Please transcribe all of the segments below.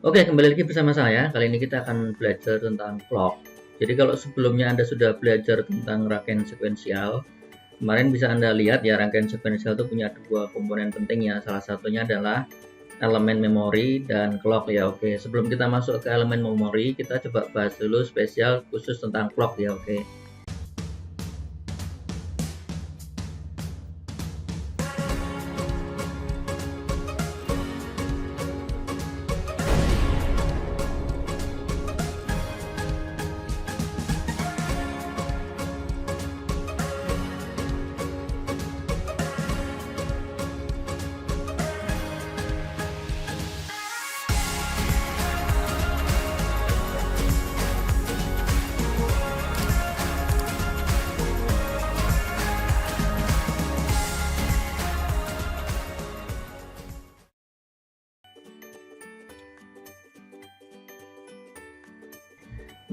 Oke, kembali lagi bersama saya. Kali ini kita akan belajar tentang clock. Jadi kalau sebelumnya Anda sudah belajar tentang rangkaian sekuensial, kemarin bisa Anda lihat ya, rangkaian sekuensial itu punya dua komponen penting ya. Salah satunya adalah elemen memori dan clock ya. Oke, sebelum kita masuk ke elemen memori, kita coba bahas dulu spesial khusus tentang clock ya. Oke.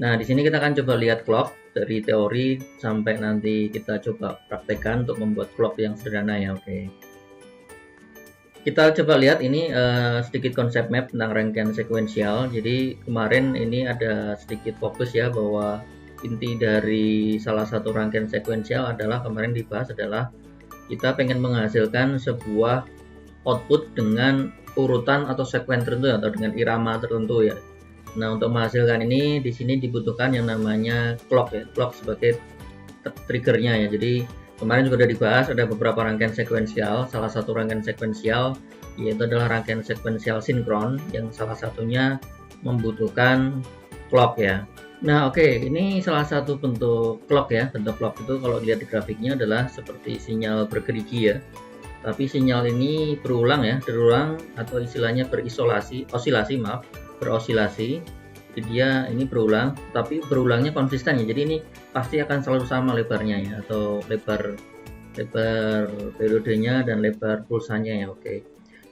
Nah, di sini kita akan coba lihat clock dari teori sampai nanti kita coba praktekkan untuk membuat clock yang sederhana ya. Oke. Kita coba lihat ini sedikit konsep map tentang rangkaian sekuensial. Jadi kemarin ini ada sedikit fokus ya, bahwa inti dari salah satu rangkaian sekuensial adalah kemarin dibahas adalah kita pengen menghasilkan sebuah output dengan urutan atau sekuen tertentu atau dengan irama tertentu ya. Nah, untuk menghasilkan ini di sini dibutuhkan yang namanya clock ya. Clock sebagai triggernya ya. Jadi kemarin juga sudah dibahas ada beberapa rangkaian sekuensial. Salah satu rangkaian sekuensial yaitu adalah rangkaian sekuensial sinkron yang salah satunya membutuhkan clock ya. Nah, oke, ini salah satu bentuk clock ya. Bentuk clock itu kalau dilihat di grafiknya adalah seperti sinyal bergerigi ya. Tapi sinyal ini berulang ya, berulang atau istilahnya berosilasi. Jadi dia ini berulang, tapi berulangnya konsisten ya. Jadi ini pasti akan selalu sama lebarnya ya, atau lebar periodenya dan lebar pulsanya ya. Oke.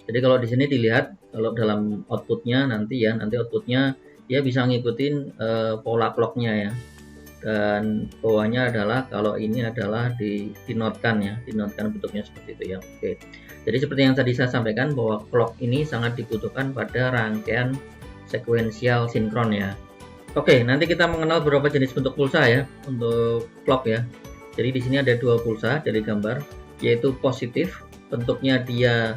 Jadi kalau di sini dilihat, kalau dalam outputnya nanti outputnya dia bisa ngikutin pola clocknya ya. Dan bawahnya adalah kalau ini adalah dinotkan ya, dinotkan bentuknya seperti itu ya. Oke. Jadi seperti yang tadi saya sampaikan bahwa clock ini sangat dibutuhkan pada rangkaian sekuensial sinkron ya. Oke, nanti kita mengenal beberapa jenis bentuk pulsa ya untuk clock ya. Jadi di sini ada dua pulsa dari gambar, yaitu positif, bentuknya dia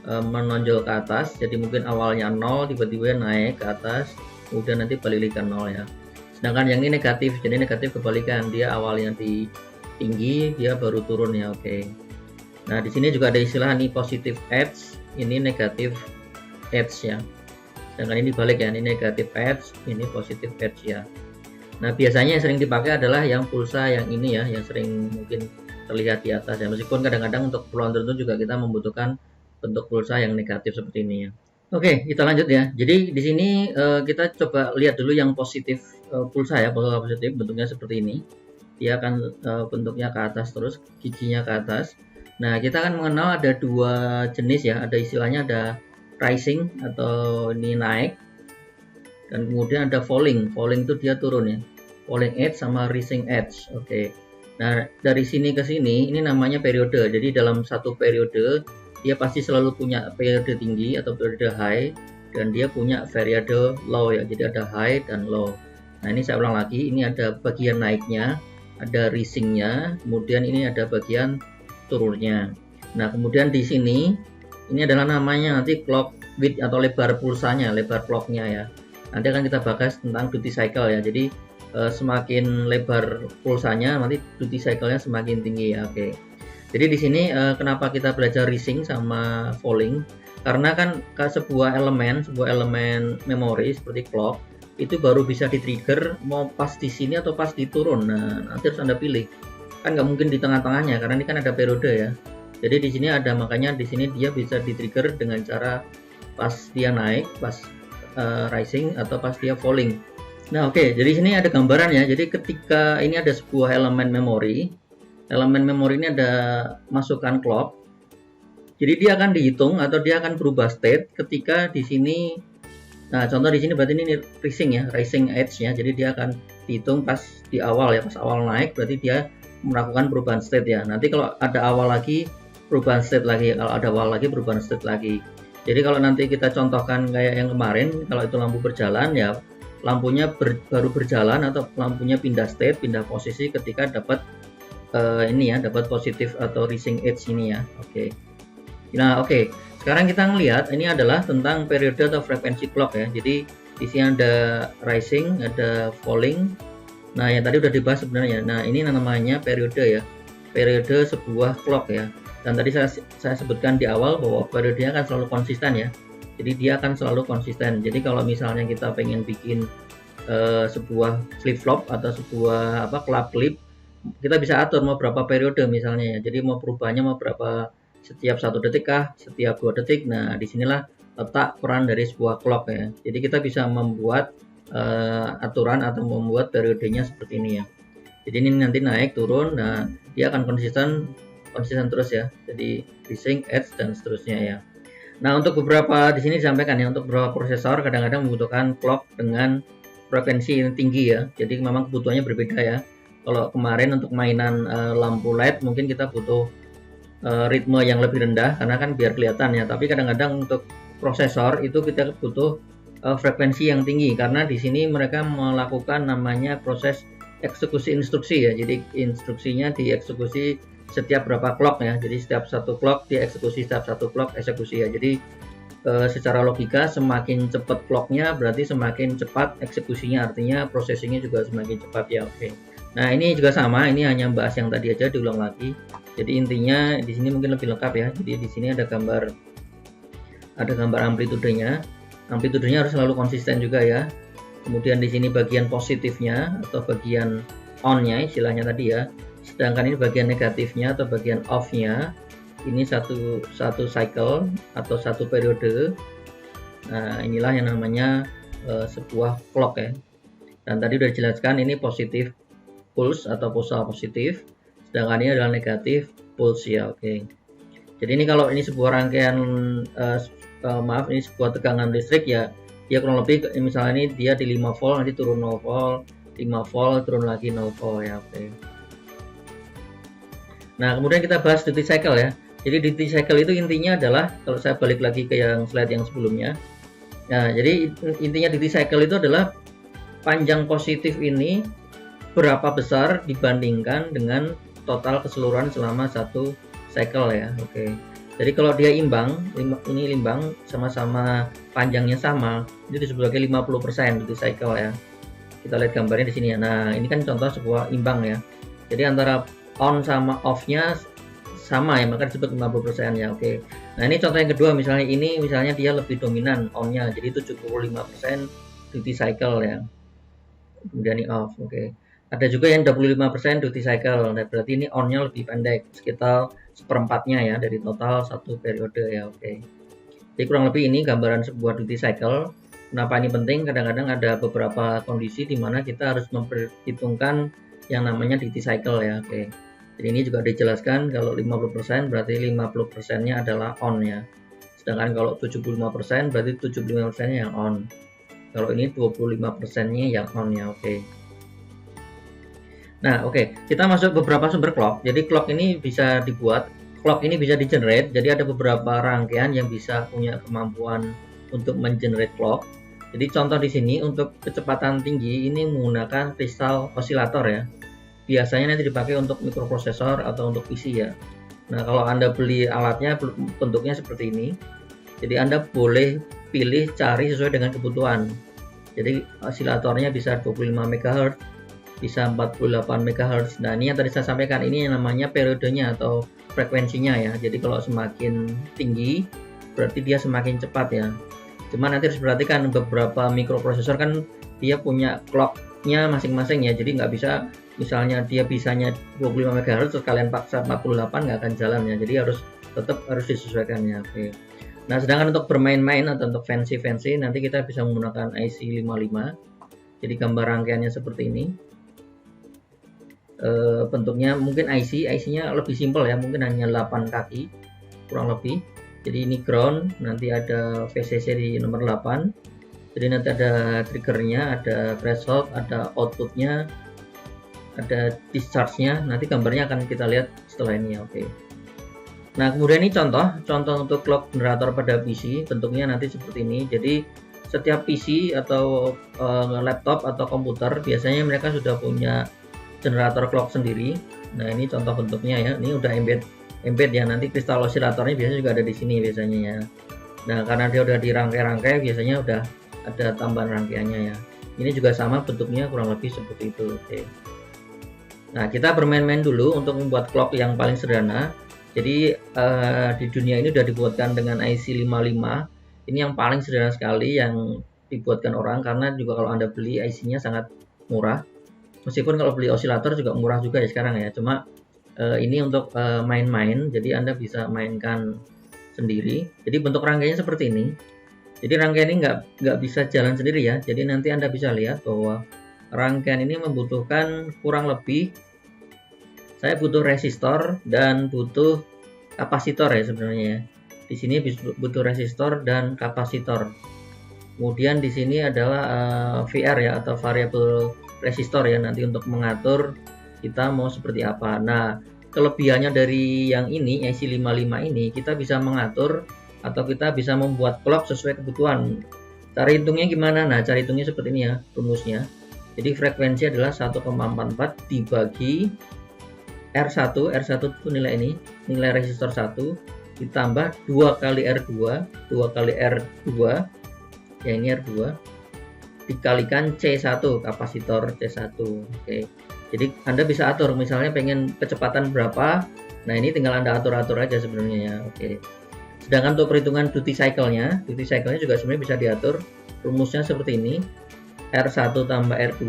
menonjol ke atas. Jadi mungkin awalnya 0 tiba-tiba naik ke atas, kemudian nanti balik ke 0 ya. Sedangkan yang ini negatif, jadi negatif kebalikan, dia awalnya di tinggi, dia baru turun ya. Oke. Nah, di sini juga ada istilah nih positive edge, ini negatif edge ya. Sedangkan ini dibalik ya, ini negatif edge, ini positive edge ya. Nah, biasanya yang sering dipakai adalah yang pulsa yang ini ya, yang sering mungkin terlihat di atas ya. Meskipun kadang-kadang untuk keperluan tertentu juga kita membutuhkan bentuk pulsa yang negatif seperti ini ya. Oke, kita lanjut ya. Jadi di sini kita coba lihat dulu yang positif pulsa ya, pulsa positif bentuknya seperti ini. Dia akan bentuknya ke atas terus, giginya ke atas. Nah, kita akan mengenal ada dua jenis ya. Ada istilahnya ada rising atau ini naik, dan kemudian ada falling. Falling itu dia turun ya. Falling edge sama rising edge. Oke. Nah, dari sini ke sini ini namanya periode. Jadi dalam satu periode dia pasti selalu punya periode tinggi atau periode high, dan dia punya periode low ya. Jadi ada high dan low. Nah, ini saya ulang lagi, ini ada bagian naiknya, ada risingnya, kemudian ini ada bagian turunnya. Nah, kemudian di sini ini adalah namanya nanti clock width atau lebar pulsanya, lebar clocknya ya. Nanti akan kita bahas tentang duty cycle ya. Jadi semakin lebar pulsanya nanti duty cycle-nya semakin tinggi ya. Oke. Jadi di sini kenapa kita belajar rising sama falling? Karena kan sebuah elemen memori seperti clock itu baru bisa di-trigger mau pas di sini atau pas di turun. Nah, nanti harus Anda pilih. Kan nggak mungkin di tengah-tengahnya karena ini kan ada periode ya. Jadi di sini ada, makanya di sini dia bisa di-trigger dengan cara pas dia naik, pas rising atau pas dia falling. Nah, oke. Jadi sini ada gambaran ya. Jadi ketika ini ada sebuah elemen memori. Elemen memori ini ada masukan clock. Jadi dia akan dihitung atau dia akan berubah state ketika di sini. Nah, contoh di sini berarti ini rising ya, rising edge ya. Jadi dia akan dihitung pas di awal ya, pas awal naik berarti dia melakukan perubahan state ya. Nanti kalau ada awal lagi perubahan state lagi, kalau ada awal lagi perubahan state lagi. Jadi kalau nanti kita contohkan kayak yang kemarin, kalau itu lampu berjalan ya lampunya baru berjalan atau lampunya pindah state, pindah posisi ketika dapat ini ya, dapat positif atau rising edge ini ya. Oke. Nah, oke. Sekarang kita ngelihat ini adalah tentang periode atau frekuensi clock ya. Jadi di sini ada rising, ada falling. Nah, yang tadi udah dibahas sebenarnya. Nah, ini namanya periode ya. Periode sebuah clock ya. Dan tadi saya sebutkan di awal bahwa periodenya akan selalu konsisten ya. Jadi dia akan selalu konsisten. Jadi kalau misalnya kita pengen bikin sebuah flip flop atau sebuah club clip, kita bisa atur mau berapa periode misalnya ya. Jadi mau perubahannya mau berapa, setiap 1 detik kah, setiap 2 detik. Nah, disinilah letak peran dari sebuah clock ya. Jadi kita bisa membuat aturan atau membuat periodenya seperti ini ya. Jadi ini nanti naik turun, nah dia akan konsisten terus ya. Jadi rising, edge dan seterusnya ya. Nah, untuk beberapa di sini disampaikan ya, untuk beberapa prosesor kadang-kadang membutuhkan clock dengan frekuensi yang tinggi ya. Jadi memang kebutuhannya berbeda ya. Kalau kemarin untuk mainan lampu LED mungkin kita butuh ritme yang lebih rendah karena kan biar kelihatan ya. Tapi kadang-kadang untuk prosesor itu kita butuh frekuensi yang tinggi karena di sini mereka melakukan namanya proses eksekusi instruksi ya. Jadi instruksinya dieksekusi setiap berapa clock ya. Jadi setiap satu clock dieksekusi, setiap satu clock eksekusi ya. Jadi secara logika semakin cepat clocknya berarti semakin cepat eksekusinya, artinya processingnya juga semakin cepat ya. Oke. Nah, ini juga sama, ini hanya bahas yang tadi aja diulang lagi. Jadi intinya di sini mungkin lebih lengkap ya. Jadi di sini ada gambar amplitudenya. Amplitudenya harus selalu konsisten juga ya. Kemudian di sini bagian positifnya atau bagian on-nya istilahnya tadi ya. Sedangkan ini bagian negatifnya atau bagian off-nya. Ini satu cycle atau satu periode. Nah, inilah yang namanya sebuah clock ya. Dan tadi udah dijelaskan ini positif pulse atau pulsa positif, sedangkan ini adalah negatif pulse ya. Oke. Jadi ini kalau ini sebuah rangkaian ini sebuah tegangan listrik ya, dia kurang lebih misalnya ini dia di 5 volt nanti turun 0 volt, 5 volt turun lagi 0 volt ya. Oke. Nah, kemudian kita bahas duty cycle ya. Jadi duty cycle itu intinya adalah, kalau saya balik lagi ke yang slide yang sebelumnya. Nah, jadi intinya duty cycle itu adalah panjang positif ini berapa besar dibandingkan dengan total keseluruhan selama satu cycle ya. Oke. Jadi kalau dia imbang, ini imbang sama-sama panjangnya sama, itu disebut sebagai 50% duty cycle ya. Kita lihat gambarnya di sini ya. Nah, ini kan contoh sebuah imbang ya. Jadi antara on sama off-nya sama ya, maka disebut 50% ya. Oke. Nah, ini contoh yang kedua, misalnya dia lebih dominan on-nya, jadi 75% duty cycle ya. Kemudian ini off. Oke. Ada juga yang 25% duty cycle, nah, berarti ini on-nya lebih pendek, sekitar seperempatnya ya dari total satu periode ya. Oke. Jadi kurang lebih ini gambaran sebuah duty cycle. Kenapa ini penting? Kadang-kadang ada beberapa kondisi di mana kita harus memperhitungkan yang namanya duty cycle ya. Oke. Jadi ini juga dijelaskan kalau 50% berarti 50%-nya adalah on ya. Sedangkan kalau 75% berarti 75%-nya yang on. Kalau ini 25%-nya yang on ya. Oke. Nah, oke, kita masuk beberapa sumber clock. Jadi clock ini bisa dibuat, clock ini bisa di-generate. Jadi ada beberapa rangkaian yang bisa punya kemampuan untuk men-generate clock. Jadi contoh di sini untuk kecepatan tinggi ini menggunakan kristal osilator ya. Biasanya nanti dipakai untuk mikroprosesor atau untuk PC ya. Nah, kalau Anda beli alatnya bentuknya seperti ini. Jadi Anda boleh pilih cari sesuai dengan kebutuhan. Jadi osilatornya bisa 25 MHz, bisa 48 MHz. Nah, ini yang tadi saya sampaikan, ini yang namanya periodenya atau frekuensinya ya. Jadi kalau semakin tinggi berarti dia semakin cepat ya. Cuma nanti harus perhatikan beberapa mikroprosesor kan dia punya clocknya masing-masing ya. Jadi nggak bisa misalnya dia bisanya 25 MHz terus kalian paksa 48 nggak akan jalan ya. Jadi tetap harus disesuaikan ya. Oke. Nah, sedangkan untuk bermain-main atau untuk fancy nanti kita bisa menggunakan IC55. Jadi gambar rangkaiannya seperti ini. Bentuknya mungkin IC-nya lebih simpel ya, mungkin hanya 8 kaki kurang lebih. Jadi ini ground, nanti ada VCC di nomor 8. Jadi nanti ada triggernya, ada threshold, ada outputnya, ada discharge-nya. Nanti gambarnya akan kita lihat setelah ini ya. Oke. Nah, kemudian ini contoh untuk clock generator pada PC, bentuknya nanti seperti ini. Jadi setiap PC atau laptop atau komputer biasanya mereka sudah punya generator clock sendiri. Nah, ini contoh bentuknya ya. Ini udah embed ya, nanti kristal osilatornya biasanya juga ada di sini biasanya ya. Nah, karena dia udah dirangkai-rangkai biasanya udah ada tambahan rangkaiannya ya. Ini juga sama bentuknya kurang lebih seperti itu. Oke. Nah, kita bermain-main dulu untuk membuat clock yang paling sederhana. Jadi di dunia ini sudah dibuatkan dengan IC 55. Ini yang paling sederhana sekali yang dibuatkan orang, karena juga kalau Anda beli IC-nya sangat murah. Meskipun kalau beli osilator juga murah juga ya sekarang ya. Cuma ini untuk main-main, jadi Anda bisa mainkan sendiri. Jadi bentuk rangkaiannya seperti ini. Jadi rangkaian ini nggak bisa jalan sendiri ya. Jadi nanti Anda bisa lihat bahwa rangkaian ini membutuhkan kurang lebih, saya butuh resistor dan butuh kapasitor ya sebenarnya. Di sini butuh resistor dan kapasitor. Kemudian di sini adalah VR ya, atau variable resistor ya, nanti untuk mengatur kita mau seperti apa. Nah, kelebihannya dari yang ini IC 55 ini, kita bisa mengatur atau kita bisa membuat clock sesuai kebutuhan. Cara hitungnya gimana? Nah, cara hitungnya seperti ini ya rumusnya. Jadi frekuensi adalah 1,44 dibagi R1 itu nilai ini, nilai resistor 1 ditambah 2 kali R2, 2 kali R2 ya, ini R2 dikalikan C1, kapasitor C1. Oke. Jadi Anda bisa atur, misalnya pengen kecepatan berapa. Nah, ini tinggal Anda atur-atur aja sebenarnya ya. Oke. Sedangkan untuk perhitungan duty cycle-nya juga sebenarnya bisa diatur. Rumusnya seperti ini. R1 tambah R2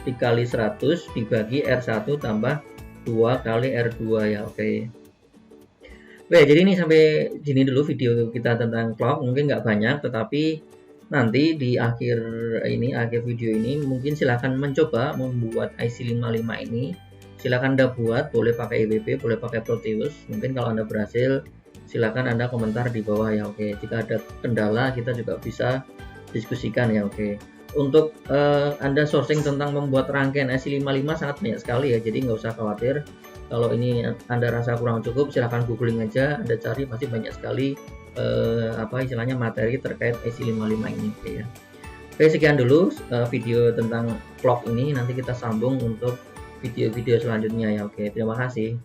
dikali 100 dibagi R1 tambah 2 kali R2 ya. Oke. Oke, jadi ini sampai sini dulu video kita tentang clock. Mungkin nggak banyak, tetapi nanti di akhir video ini mungkin silahkan mencoba membuat IC 55 ini. Silahkan Anda buat, boleh pakai EBP, boleh pakai Proteus. Mungkin kalau Anda berhasil, silahkan Anda komentar di bawah ya. Oke, jika ada kendala kita juga bisa diskusikan ya. Oke. Untuk Anda sourcing tentang membuat rangkaian IC 55 sangat banyak sekali ya, jadi nggak usah khawatir. Kalau ini Anda rasa kurang cukup, silahkan googling aja, Anda cari pasti banyak sekali istilahnya materi terkait IC 55 ini. Oke ya. Oke, sekian dulu video tentang clock ini, nanti kita sambung untuk video-video selanjutnya ya. Oke, terima kasih.